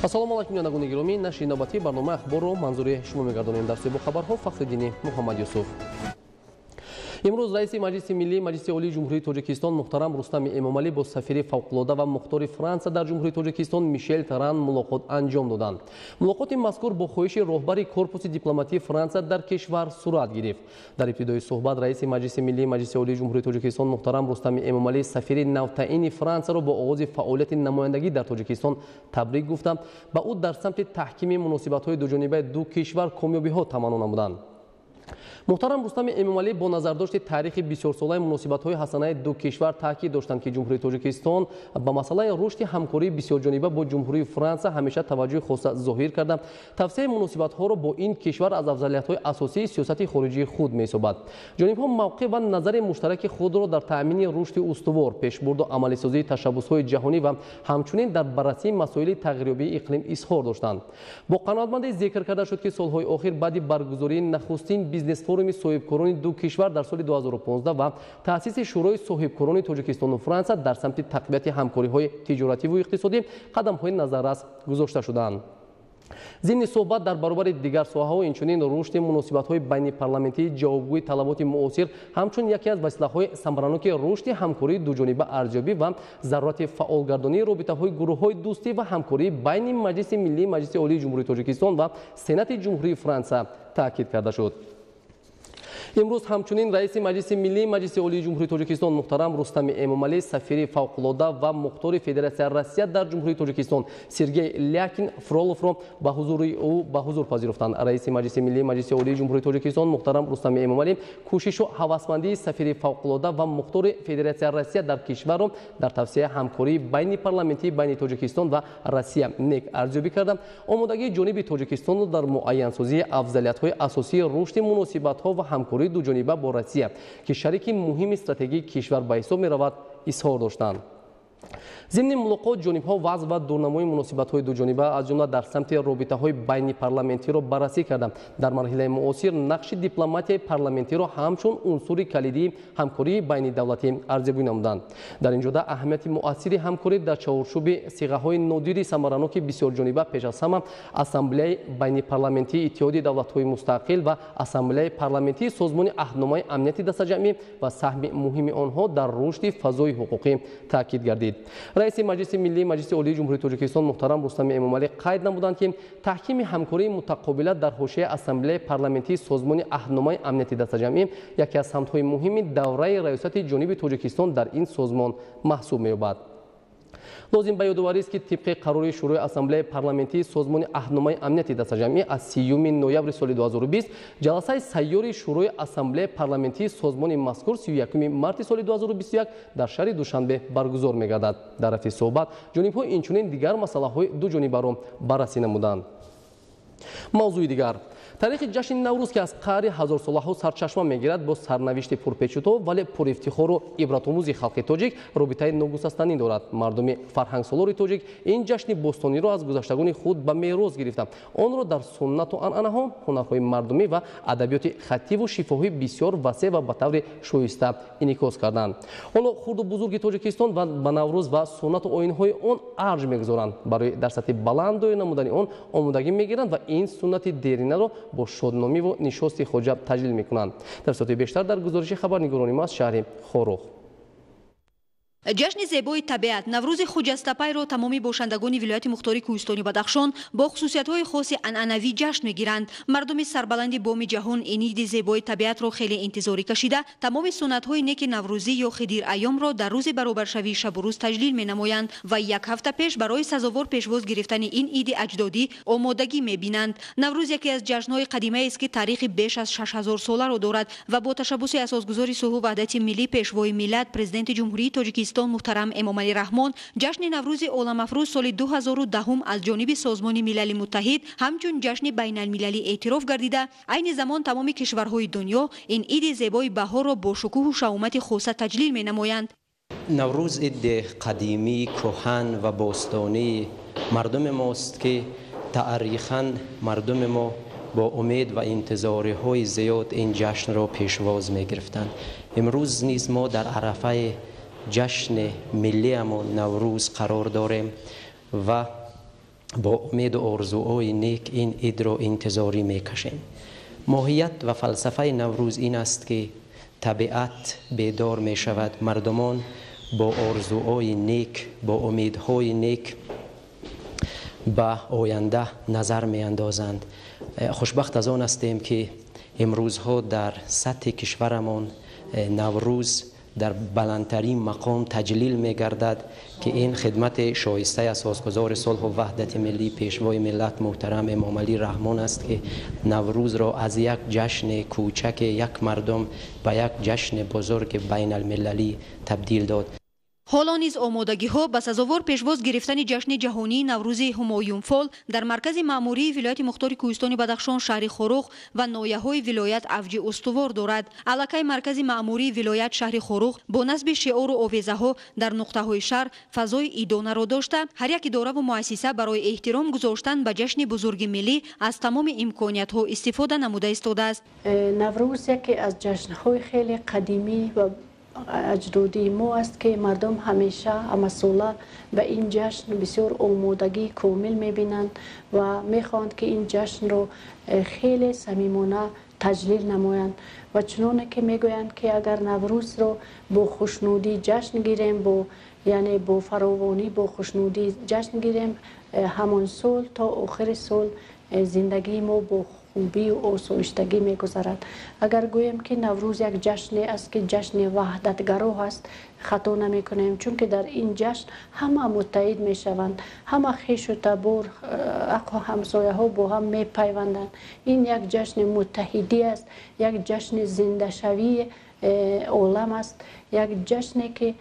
ассалому алайкум ҷанабони гиромӣ, нашри навбатии барномаи ахборро манзури шумо мегардонем. дар себу хабарҳо Фахриддини Муҳаммад Юсуф. имрӯз раиси маҷлиси миллии маҷлиси олии ҷумҳурии Тоҷикистон муҳтарам Рустами Эмомалӣ бо сафири фавқулода ва мухтори Франция дар ҷумҳурии Тоҷикистон Мишел Таран мулоқот анҷом доданд. мулоқоти мазкур бо хоҳиши роҳбари корпуси дипломатии Франция дар кишвар сурат гирифт. дар ибтидои суҳбат раиси маҷлиси миллии маҷлиси олии ҷумҳурии Тоҷикистон муҳтарам Рустами Эмомалӣ сафири навтаини Францияро бо оғози фаъолияти намояндагӣ дар Тоҷикистон табрик гуфта, ба ӯ дар самти таҳкими муносибатҳои дуҷонибаи ду кишвар комёбиҳо таманно намуданд. муҳтарам Рустами Эмомалӣ бо назардошти таърихи бисёрсолаи муносибатҳои ҳасанаи ду кишвар таъкид доштанд, ки ҷумҳурии Тоҷикистон ба масъалаи рушди ҳамкории бисёрҷониба бо ҷумҳурии Франция ҳамеша таваҷҷӯҳи хоса зоҳир карда, тавсеяи муносибатҳоро бо ин кишвар аз афзалиятҳои асосии сиёсати хориҷии худ месобад. ҷонибҳо мавқеъ ва назари муштараки худро дар таъмини рушди устувор, пешбурду амалисозии ташаббусҳои ҷаҳонӣ ва ҳамчунин дар баррасии масоили тағйирёбии иқлим изҳор доштанд. бо қаноатмандӣ зикр карда шуд, ки солҳои охир баъди баргузории нахустин бизнес форуми соҳибкорони ду кишвар дар соли 2015 ва таъсиси шӯрои соҳибкорони Тоҷикистону Франция дар самти тақвияти ҳамкориҳои тиҷоративу иқтисодӣ қадамҳои назаррас гузошта шуданд. зимни суҳбат дар баробари дигар соҳаҳо, инчунин рушди муносибатҳои байнипарламентии ҷавобгӯи талаботи муосир ҳамчун яке аз василаҳои самараноки рушди ҳамкории дуҷониба арзёбӣ ва зарурати фаъолгардонии робитаҳои гурӯҳҳои дӯстӣ ва ҳамкории байни маҷлиси миллии маҷлиси олии ҷумҳурии Тоҷикистон ва Сенати ҷумҳурии Франция таъкид карда шуд. имрӯз ҳамчунин раиси маҷлиси миллии маҷлиси олии ҷумҳурии Тоҷикистон муҳтарам Рустами Эмомалӣ сафири фавқулода ва мухтори Федератсияи Россия дар ҷумҳурии Тоҷикистон Сергей Лякин Фроловро ба ҳузури ӯ ба ҳузур пазируфтанд. раиси маҷлиси миллии маҷлиси олии ҷумҳурии Тоҷикистон муҳтарам Рустами Эмомалӣ кӯшишу ҳавасмандии сафири фавқулода ва мухтори Федератсияи Россия дар кишварро дар тавсеяи ҳамкории байни парламентии байни Тоҷикистон ва Россия нек арзёбӣ карда, омодагии ҷониби Тоҷикистонро дар муайянсозии афзалиятҳои асосии рушди муносибатҳо ва ҳамкории дуҷониба бо Россия, ки шарики муҳими стратегии кишвар ба ҳисоб меравад, изҳор доштанд. зимни мулоқот ҷонибҳо вазъ ва дурнамои муносибатҳои дуҷониба аз ҷумла дар самти робитаҳои байнипарламентиро баррасӣ карда, дар марҳилаи муосир нақши дипломатияи парламентиро ҳамчун унсури калидии ҳамкории байнидавлатӣ арзёбӣ намуданд. дар ин ҷода аҳамияти муассири ҳамкорӣ дар чаҳорчӯби сиғаҳои нодири самараноки бисёрҷониба пеш аз ҳама ассамблеяи байнипарламентии иттиҳоди давлатҳои мустақил ва ассамблеяи парламентии созмони аҳдномаи амнияти дастаҷамъӣ ва саҳми муҳими онҳо дар рушди фазои ҳуқуқӣ таъкид гардид. раиси маҷлиси миллии маҷлиси олии ҷумҳурии Тоҷикистон муҳтарам Рустами Эмомалӣ қайд намуданд, ки таҳкими ҳамкории мутақобила дар ҳошияи ассамблеяи парламентии созмони аҳдномаи амнияти дастаҷамъӣ яке аз самтҳои муҳими давраи раёсати ҷониби Тоҷикистон дар ин созмон маҳсуб меёбад. лозим ба ёдоварист, ки тибқи қарори шӯрои ассамблеяи парламентии созмони аҳдномаи амнияти дастаҷамъӣ аз 30 ноябри соли 2020 ҷаласаи сайёри шӯрои ассамблеяи парламентии созмони мазкур 31 марти соли 2021 дар шаҳри Душанбе баргузор мегардад. дар рафти суҳбат ҷонибҳо инчунин дигар масъалаҳои дуҷонибаро баррасӣ намуданд. мавзӯи дигар: таърихи ҷашни наврӯз, ки аз қаҳри ҳазорсолаҳо сарчашма мегирад, бо сарнавишти пурпечуто вале пурифтихору ибратомӯзи халқи тоҷик робитаи ногусастанӣ дорад. мардуми фарҳангсолори тоҷик ин ҷашни бостониро аз гузаштагони худ ба мерос гирифта, онро дар суннату анъанаҳо, ҳунарҳои мардумӣ ва адабиёти хаттиву шифоҳӣ бисёр васеъ ва ба таври шоиста инъикос карданд. ҳоло хурду бузурги Тоҷикистон ба наврӯз ва суннату оинҳои он арҷ мегузоранд. барои дар сатҳи баланд доир намудани он омодагӣ мегиранд ва ин суннати деринаро бо шодномиву нишости хоҷа таҷлил мекунанд. тафсилоти бештар дар гузориши хабарнигорони мо аз шаҳри Хорух. ҷашни зебои табиат наврӯзи хуҷастапайро тамоми бошандагони вилояти мухтории кӯҳистони Бадахшон бо хусусиятҳои хоси анъанавӣ ҷашн мегиранд. мардуми сарбаланди боми ҷаҳон ин иди зебои табиатро хеле интизорӣ кашида, тамоми суннатҳои неки наврӯзӣ ё хидир айёмро дар рӯзи баробаршавии шабу рӯз таҷлил менамоянд ва як ҳафта пеш барои сазовор пешвоз гирифтани ин иди аҷдодӣ омодагӣ мебинанд. наврӯз яке аз ҷашнҳои қадимаест, ки таърихи беш аз 6000 соларо дорад ва бо ташаббуси асосгузори сулҳу ваҳдати миллӣ пешвои миллат президенти ҷумҳурии Тоҷикистон муҳтарам Эмомалӣ Раҳмон ҷашни наврӯзи оламафрӯз соли 2010 аз ҷониби Созмони Милали Муттаҳид ҳамчун ҷашни байналмилалӣ эътироф гардида, айни замон тамоми кишварҳои дунё ин иди зебои баҳорро бо шукӯҳу шаъумати хоса таҷлил менамоянд. наврӯз иди қадимӣ, кӯҳан ва бостонии мардуми мост, ки таърихан мардуми мо бо умед ва интизориҳои зиёд ин ҷашнро пешвоз мегирифтанд. имрӯз низ мо дар با امید و آرزوهای نیک این عید را انتظاری میکشیم. ماهیت و فلسفه نوروز این است که طبیعت بیدار می شود، مردمان با آرزوهای نیک، با امیدهای نیک به آینده نظر می اندازند. خوشبخت از آن هستیم که امروزها در سطح کشورمان نوروز در بلندترین مقام تجلیل می گردد که این خدمت شایسته اساسگزار صلح و وحدت ملی پیشوای ملت محترم امام علی رحمان است که نوروز را از یک جشن کوچک یک مردم به یک جشن بزرگ بین المللی تبدیل داد. حالا نیز آمادگی‌ها به سزاوار پیشواز گرفتن جشن جهانی نوروز همایون فال در مرکز مأموری ولایت مختار کوهستان بدخشان شهر خروغ و ناحیه‌های ولایت اوج استوار دارد. علاقه مرکز مأموری ولایت شهر خروغ با نصب شعار و آویزه‌ها در نقطه‌های شهر فضای عیدانه را داشته، هر یک اداره و مؤسسه برای احترام گذاشتن به جشن بزرگ ملی از تمام امکانیت‌ها استفاده نموده ایستاده است. نوروز یکی از جشن‌های خیلی قدیمی و اجدادی ما است که مردم همیشه همه ساله به این جشن بسیار آمادگی کامل می‌بینند و می‌خواهند که این جشن رو خیلی صمیمانه تجلیل نمایند و چنانه که میگویند که اگر نوروز رو با خوشنودی جشن گیریم، یعنی با فراوانی با خوشنودی جشن گیریم، همان سال تا آخر سال زندگی ما با خوبی و آسایشتگی می‌گذرد. اگر گوییم که نوروز یک جشن است که جشن وحدتگرا است، خطا نمی‌کنیم، چون که در این جشن همه متحد می‌شوند، همه خویش و تبار اخ و همسایه ها با هم می‌پیوندند. این یک جشن متحدی است، یک جشن زنده شوی عالم است، یک جشنی که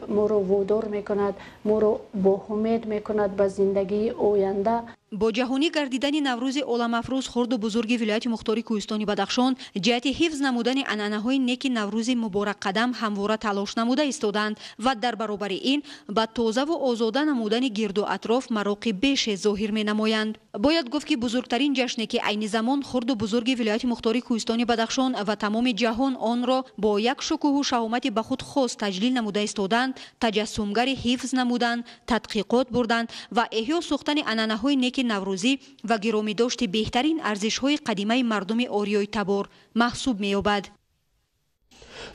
ما رو وادار می‌کند، ما رو با امید می‌کند به زندگی آینده. با جهانی گردیدن نوروز عالم افروز خرد و بزرگ ولایت مختار کوهستان بدخشان جهت حفظ نمودن عنعنه‌های نیک نوروز مبارک قدم همواره تلاش نموده ایستادند و در برابر این با تازه و آزاده نمودن گرد و اطراف مراقب بیش ظاهر می‌نمایند. باید گفت که بزرگترین جشنی که عین زمان خرد و بزرگ ولایت مختار کوهستان بدخشان و تمام جهان آن را با یک شکوه و شهامت به خود خاص تجلیل نموده ایستادند، تجسمگر حفظ نمودن، تدقیقات بردند و احیا ساختن عنعنه‌های نیک نوروزی و گرامی داشت بهترین ارزش‌های قدیمی مردم آریای تبار محسوب می‌یابد.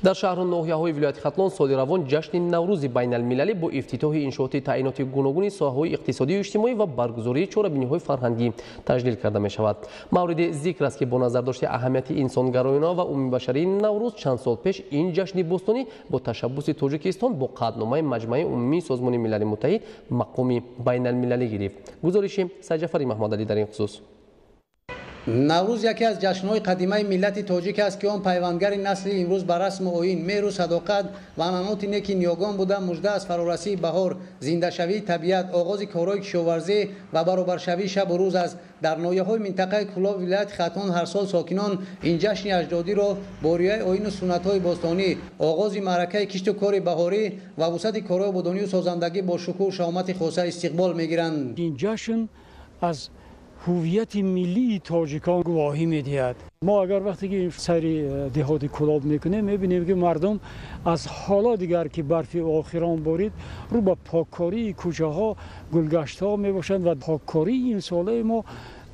در شهر و ناحیه‌های ولایت ختلان سال روان جشن نوروز بین المللی با افتتاح انشاءات تعیینات گوناگون ساحه‌های اقتصادی و اجتماعی و برگزاری چهاربینی‌های فرهنگی تجلیل کرده می‌شود. مورد ذکر است که با نظر داشته اهمیت انسانگرایانه و عمومی بشری نوروز چند سال پیش این جشن بوستانی با تشبث تاجیکستان با قدنامه مجمع عمومی سازمان ملل متحد مقام بین المللی گرفت. گزارش سجفری محمدعلی در این خصوص. نوروز یکی از جشن‌های قدیمی ملت تاجیک است که آن پیوندگر نسل امروز به رسم و آیین، مهر و صداقت و عنعنات نیک نیاگان بوده مژده از فرارسی بهار، زنده شوی طبیعت، آغاز کارهای کشاورزی و برابرشوی شب و روز است. در ناحیه‌های منطقه کلاه ولایت ختلان هر سال ساکنان این جشن اجدادی را با رعایت آیین و سنت‌های باستانی، آغاز معرکه کشت و کار بهاری و وسعت کارهای آبادانی و سازندگی با شکوه و شهامت خاصه استقبال می‌گیرند. این جشن از هویت ملی تاجیکان گواهی می‌دهد. ما اگر وقتی که سری دهات کلاب میکنیم می‌بینیم که مردم از حالا دیگر که برف آخران بارید رو به پاککاری کوچه‌ها، گلگشت‌ها میباشند و پاککاری این ساله ما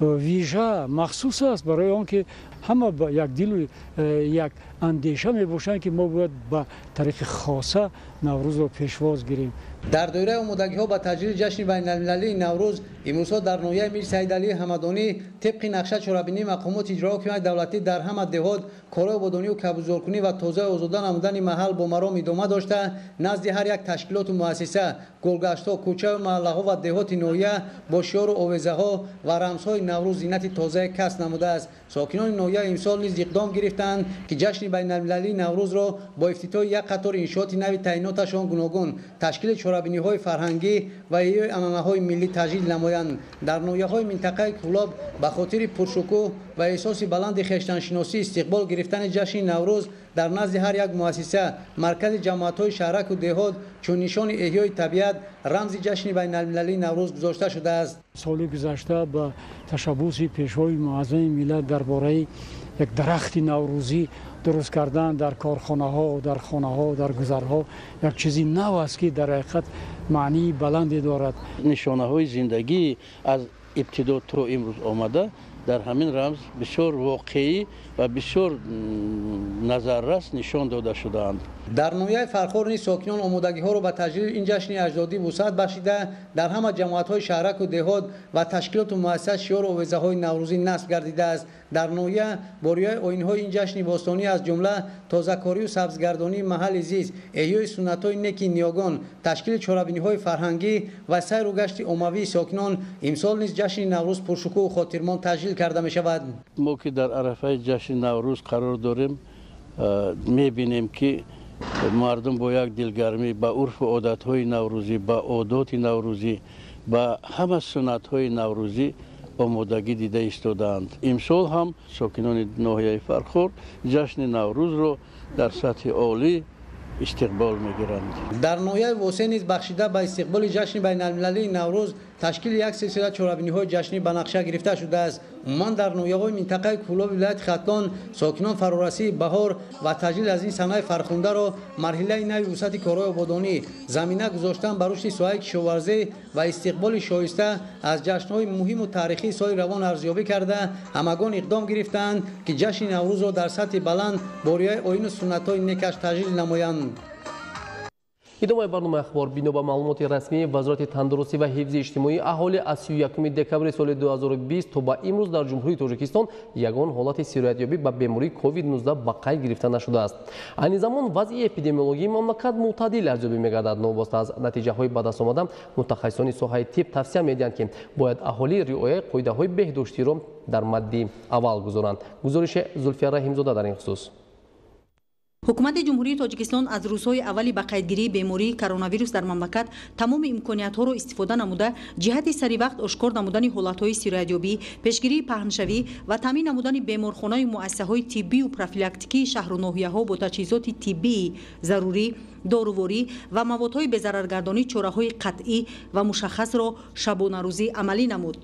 ویژه مخصوص است برای آنکه همه با یک دل و یک اندیشه میباشند که ما باید به طریق خاصه نوروز را پیشواز گیریم. در دایره آمادگی‌ها به تجلیل جشن بین المللی نوروز امروز در ناحیه میر سعید علی حمدانی طبق نقشه چهاربینی مقامات اجرایی حکومت دولتی در همه دهات کارهای آبادانی و کبوترکنی و تازه آزاده نمودن محل با مرام ادامه داشته نزد هر یک تشکیلات و مؤسسه گلگشت‌ها، کوچه و محله‌ها و دهات ناحیه با شعار و آویزه‌ها و رمزهای نوروز زینت تازه کسب نموده است. ساکنان ناحیه امسال نیز اقدام گرفتند که جشن بین المللی نوروز را با افتتاح یک قطار انشاءات نوی تعییناتشان گوناگون، تشکیل چهاربینی‌های فرهنگی و احیای عنعنه‌های ملی تجلیل نمایند. در ناحیه‌های منطقه کلاب به خاطر پرشکوه و احساس بلند خویشتن‌شناسی استقبال گرفتن جشن نوروز در نزد هر یک مؤسسه، مرکز جماعت‌های شهرک و دهات چون نشان احیای طبیعت رمز جشن بین المللی نوروز گذاشته شده است. سال گذشته با تشبث پیشوای معظم ملت درباره یک درخت نوروزی درست کردن در کارخانه‌ها، در خانه‌ها، در گذرها یک چیزی نو است که در حقیقت معنی بلندی دارد. نشانه‌های زندگی از ابتدا تا امروز آمده در همین رمز بسیار واقعی و بسیار نظررس نشان داده شده‌اند. در نویه فرخور نیز ساکنان آمادگی‌ها را به تجلیل این جشن اجدادی وسعت بخشیده در همه جماعت‌های شهرک و دهات و تشکیلات مؤسسه شعار و آوازه‌های نوروزی نصب گردیده است. در نویه با رعایت آیین‌های این جشن باستانی از جمله تازه‌کاری و سبزگردانی محل زیست، احیای سنت‌های نکی نیاگان، تشکیل چهاربینی‌های فرهنگی و سیر و گشت عمومی ساکنان امسال نیز جشن نوروز پرشکوه و خاطرمان تجلیل کرده می‌شود. ما که در عرفه جشن نوروز قرار داریم می‌بینیم که مردم با یک دلگرمی به عرف و عادت‌های نوروزی، به عادات نوروزی، به همه سنت‌های نوروزی آمادگی دیده ایستادند. امسال هم ساکنان ناحیه فرخور جشن نوروز را در سطح عالی استقبال می‌گیرند. در ناحیه واسه نیز بخشیده به استقبال جشن بین‌المللی نوروز تشکیل یک سلسله چهاربینی‌های جشنی به نقشه گرفته شده است. عموماً در ناحیه‌های منطقه کولاب ولایت ختلان ساکنان فرارسی بهار و تجلیل از این صنایع فرخنده را مرحله نوی وسعت کارهای آبادانی زمینه گذاشتن بر رشد ساحه کشاورزی و استقبال شایسته از جشن‌های مهم و تاریخی سال روان ارزیابی کرده همگان اقدام گرفتند که جشن نوروز را در سطح بلند با رعایت آیین و سنت‌های نکش تجلیل نمایند. идомаи барномаи ахбор бино ба маълумоти расмии вазорати тандурустӣ ва ҳифзи иҷтимоӣ аҳолӣ аз 31 декабри соли 2020 то ба имрӯз дар ҷумҳурии тоҷикистон ягон ҳолати сироятёбӣ ба бемории COVID-19 ба қайд гирифта нашудааст. айни замон вазъи эпидемиологии мамлакат мӯътадил арзёбӣ мегардад. новоста аз натиҷаҳои бадастомада мутахассисони соҳаи тиб тавсия медиҳанд ки бояд аҳолӣ риояи қоидаҳои беҳдоштиро дар мадди аввал гузоранд. гузориши зулфия раҳимзода дар ин хусус. ҳукумати ҷумҳурии тоҷикистон аз рӯзҳои аввали ба қайдгирии бемории коронавирус дар мамлакат тамоми имкониятҳоро истифода намуда ҷиҳати саривақт ошкор намудани ҳолатҳои сироятёбӣ, пешгирии паҳншавӣ ва таъмин намудани беморхонаи муассисаҳои тиббию профилактикии шаҳру ноҳияҳо бо таҷҳизоти тиббии зарурӣ, доруворӣ ва маводҳои безараргардонӣ чораҳои қатъӣ ва мушаххасро шабонарӯзӣ амалӣ намуд.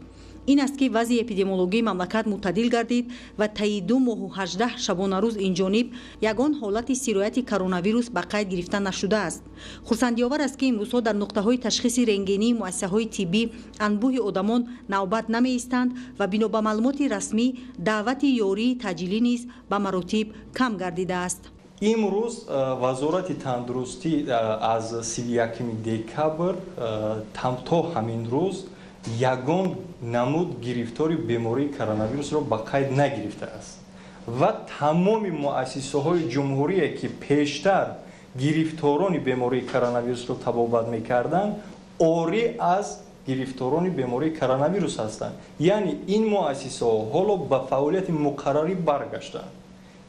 ин аст ки вазъи эпидемиологии мамлакат мӯътадил гардид ва таи 2 моҳу 18 шабонарӯз инҷониб ягон ҳолати сирояти коронавирус ба қайд гирифта нашудааст. хурсандиовар аст ки имрӯзҳо дар нуқтаҳои ташхиси рентгении муассисаҳои тиббӣ анбӯҳи одамон навбат намеистанд ва бино ба маълумоти расмӣ даъвати ёрии таъҷилӣ низ ба маротиб кам гардидааст. имрӯз вазорати тандурустӣ аз 31 декабр то ҳамин рӯз ягон намуд гирифтори бемории коронавирусро ба қайд нагирифтааст ва тамоми муассисаҳои ҷумҳурие ки пештар гирифторони бемории коронавирусро табобат мекарданд ори аз гирифторони бемории коронавирус ҳастанд. яъне ин муассисаҳо ҳоло ба фаъолияти муқаррарӣ баргаштанд.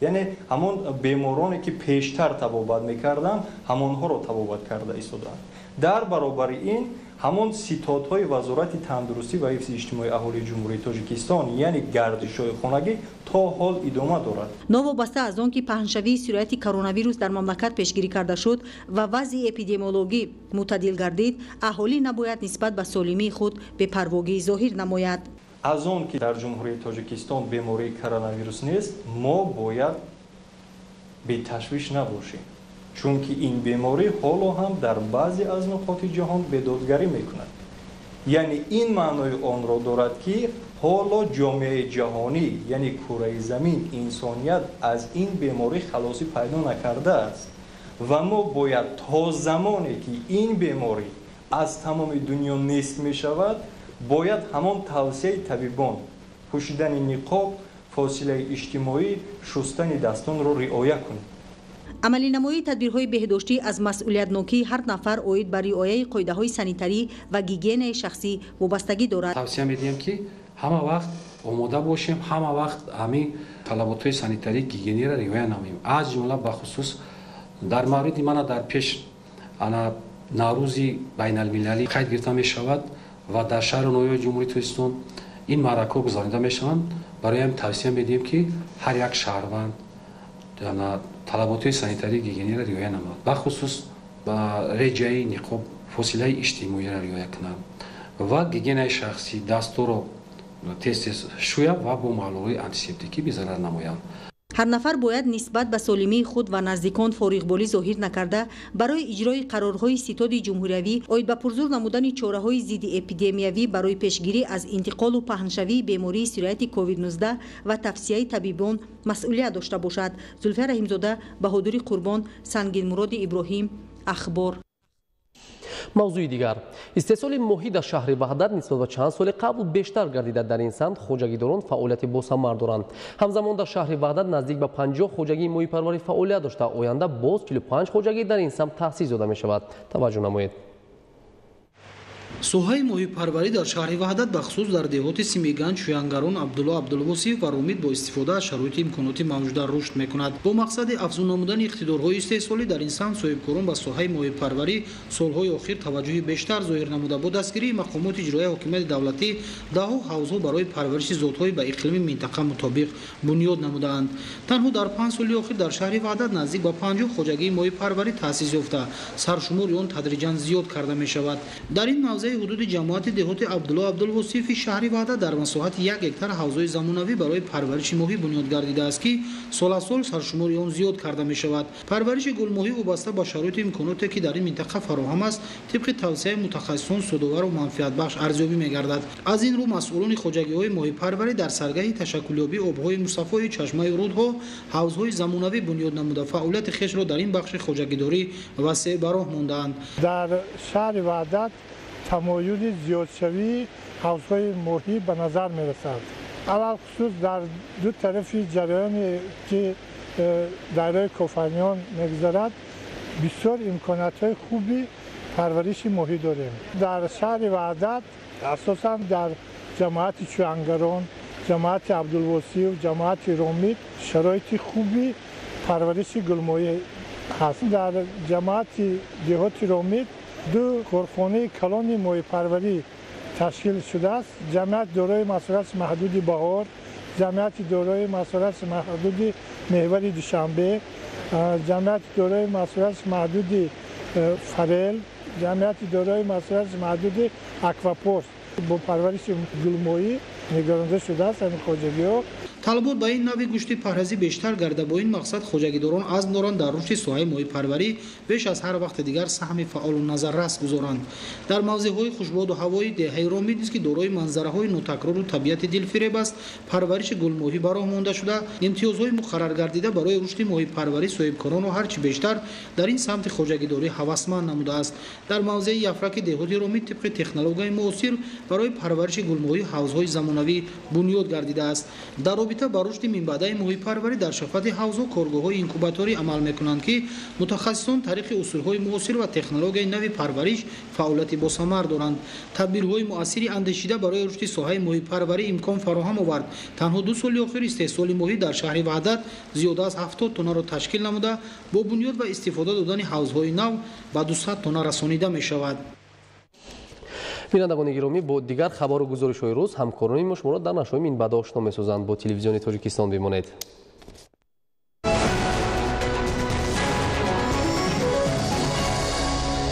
яъне ҳамон бемороне ки пештар табобат мекарданд ҳамонҳоро табобат карда истодаанд. дар баробари ин ҳамон ситодҳои вазорати тандурустӣ ва ҳифзи иҷтимоии аҳолии ҷумҳурии тоҷикистон яъне гардишҳои хонагӣ то ҳол идома дорад. новобаста аз он ки паҳншавии сирояти коронавирус дар мамлакат пешгирӣ карда шуд ва вазъи эпидемиологӣ мӯътадил гардид, аҳолӣ набояд нисбат ба солимии худ бепарвогӣ зоҳир намояд. аз он ки дар ҷумҳурии тоҷикистон бемории коронавирус нест, мо бояд беташвиш набошем, чунки ин беморӣ ҳоло ҳам дар баъзе аз нуқоти ҷаҳон бедодгарӣ мекунад. яъне ин маънои онро дорад ки ҳоло ҷомеаи ҷаҳонӣ яъне кураи замин инсоният аз ин беморӣ халосӣ пайдо накардааст ва мо бояд то замоне ки ин беморӣ аз тамоми дунё нест мешавад бояд ҳамон тавсияи табибон пӯшидани ниқоб, фосилаи иҷтимоӣ, шустани дастонро риоя кунем. амалинамоии тадбирҳои беҳдоштӣ аз масъулиятнокии ҳар нафар оид ба риояи қоидаҳои санитарӣ ва гигиенаи шахсӣ вобастагӣ дорад. тавсия медиҳем ки ҳама вақт омода бошем, ҳама вақт ҳамин талаботҳои санитарӣ гигиениро риоя намоем. аз ҷумла бахусус дар мавриди мана дар пеш ана наврӯзи байналмилалӣ қайд гирифта мешавад ва дар шаҳру ноҳияи ҷумҳурии тоҷикистон ин маъракаҳо гузаронида мешаванд. бароям тавсия медиҳем ки ҳар як шаҳрванд талаботҳои санитарии гигиениро риоя намояд, бахусус ба реҷаи ниқоб, фосилаи иҷтимоиро риоя кунанд ва гигиенаи шахсӣ, дастурро тез шӯяд ва бо маҳлулҳои антисептикӣ безарар намоянд. ҳар нафар бояд нисбат ба солимии худ ва наздикон фориғболӣ зоҳир накарда барои иҷрои қарорҳои ситоди ҷумҳуриявӣ оид ба пурзур намудани чораҳои зидди эпидемиявӣ барои пешгирӣ аз интиқолу паҳншавии бемории сирояти COVID-19 ва тавсияи табибон масъулият дошта бошад. Зульфия Раҳимзода, Баҳодури Қурбон, Сангинмуроди Иброҳим, Ахбор. мавзӯи дигар, истеҳсоли моҳӣ дар шаҳри Ваҳдат нисбат ба чанд соли қабл бештар гардида. Дар ин самт хоҷагидорон фаъолияти босамар доранд. ҳамзамон дар шаҳри Ваҳдат наздик ба 50 хоҷагии моҳипарварӣ фаъолият дошта, оянда боз 45 хоҷагӣ дар ин самт таъсис дода мешавад. таваҷҷӯҳ намоед. соҳаи моҳипарварӣ дар шаҳри Ваҳдат бахусус дар деҳоти Симиганҷ, Шӯянгарон, Абдулло Абдулвосиев ва Ромид бо истифода аз шароити имконоти мавҷуда рушд мекунад. Бо мақсади афзун намудани иқтидорҳои истеҳсолӣ дар ин самт соҳибкорон ба соҳаи моҳипарварӣ солҳои охир таваҷҷӯҳи бештар зоҳир намуда, бо дастгирии мақомоти иҷроии ҳокимияти давлатӣ даҳҳо ҳавзҳо барои парвариши зотҳои ба иқлими минтақа мутобиқ бунёд намудаанд. Танҳо дар 5 соли охир дар шаҳри Ваҳдат наздик ба 50 хоҷагии моҳипарварӣ таъсис ёфта, саршумори он тадриҷан зиёд карда мешавад. Дар ин мавзеъ ҳудуди ҷамоати деҳоти Абдулло Абдулвосиеви шаҳри Ваҳдат дар масоҳати 1 гектар ҳавзҳои замонавӣ барои парвариши моҳӣ бунёд гардидааст, ки соласол саршумори он зиёд карда мешавад. Парвариши гулмоҳӣ вобаста ба шароити имконоте, ки дар ин минтақа фароҳам аст, тибқи тавсияи мутахассисон судовару манфиатбахш арзёбӣ мегардад. Аз ин рӯ масъулони хоҷагиҳои моҳипарварӣ дар саргаҳи ташаккулёбии обҳои мусаффои чашмаи рудҳо ҳавзҳои замонавӣ бунёд намуда, фаъолияти хешро дар ин бахши хоҷагидорӣ васеъ ба роҳ мондаанд. дар шаҳри Ваҳдат тамоюли зиёдшавии ҳавзҳои моҳӣ ба назар мерасад. алалхусус дар ду тарафи ҷараёне ки дарои Кофаниён мегузарад, бисёр имкониятҳои хуби парвариши моҳӣ дорем. дар шаҳри Ваҳдат асосан дар ҷамоати Шӯянгарон, ҷамоати Абдулвосиев, ҷамоати Ромид шароити хуби парвариши гулмоҳӣ ҳаст. дар ҷамоати деҳоти Ромид ду корхонаи калони моҳипарварӣ ташкил шудааст. ҷамъияти дорои масъулияти маҳдуди Баҳор, ҷамъияти дорои масъулияти маҳдуди Меҳвари Душанбе, ҷамъияти дорои масъулияти маҳдуди Фарел, ҷамъияти дорои масъулияти маҳдуди Аквапорт бо парвариши гулмоҳӣ нигаронда шудааст. ин хоҷагиҳо талабот ба ин нави гӯшти парҳазӣ бештар гарда, бо ин мақсад хоҷагидорон азм доранд дар рушди соҳаи моҳипарварӣ беш аз ҳар вақти дигар саҳми фаъолу назаррас гузоранд. дар мавзеъҳои хушбоду ҳавои деҳаи Ромид низ ки дорои манзараҳои нотакрору табиати дилфиреб аст, парвариши гулмоҳӣ ба роҳ монда шуда, имтиёзҳои муқаррар гардида барои рушди моҳипарварӣ соҳибкоронро ҳарчи бештар дар ин самти хоҷагидорӣ ҳавасманд намудааст. дар мавзеи Яфраки деҳоти Ромид тибқи технологияи муосир барои парвариши гулмоҳӣ ҳавзҳои замонавӣ бунёд гардидааст. дар робита ба рушди минбаъдаи моҳипарварӣ дар шафати ҳавзҳо коргоҳҳои инкубаторӣ амал мекунанд, ки мутахассисон тариқи усулҳои муосир ва технологияи нави парвариш фаъолияти босамар доранд. тадбирҳои муассири андешида барои рушди соҳаи моҳипарварӣ имкон фароҳам овард. танҳо 2 соли охир истеҳсоли моҳӣ дар шаҳри Ваҳдат зиёда аз 70 тонаро ташкил намуда, бо бунёд ва истифода додани ҳавзҳои нав ба 200 тона расонида мешавад. бинандагони гиромӣ, бо дигар хабару гузоришҳои рӯз ҳамкорони мо шуморо дар нашрҳои минбаъда ошно месозанд. бо телевизиони Тоҷикистон бимонед.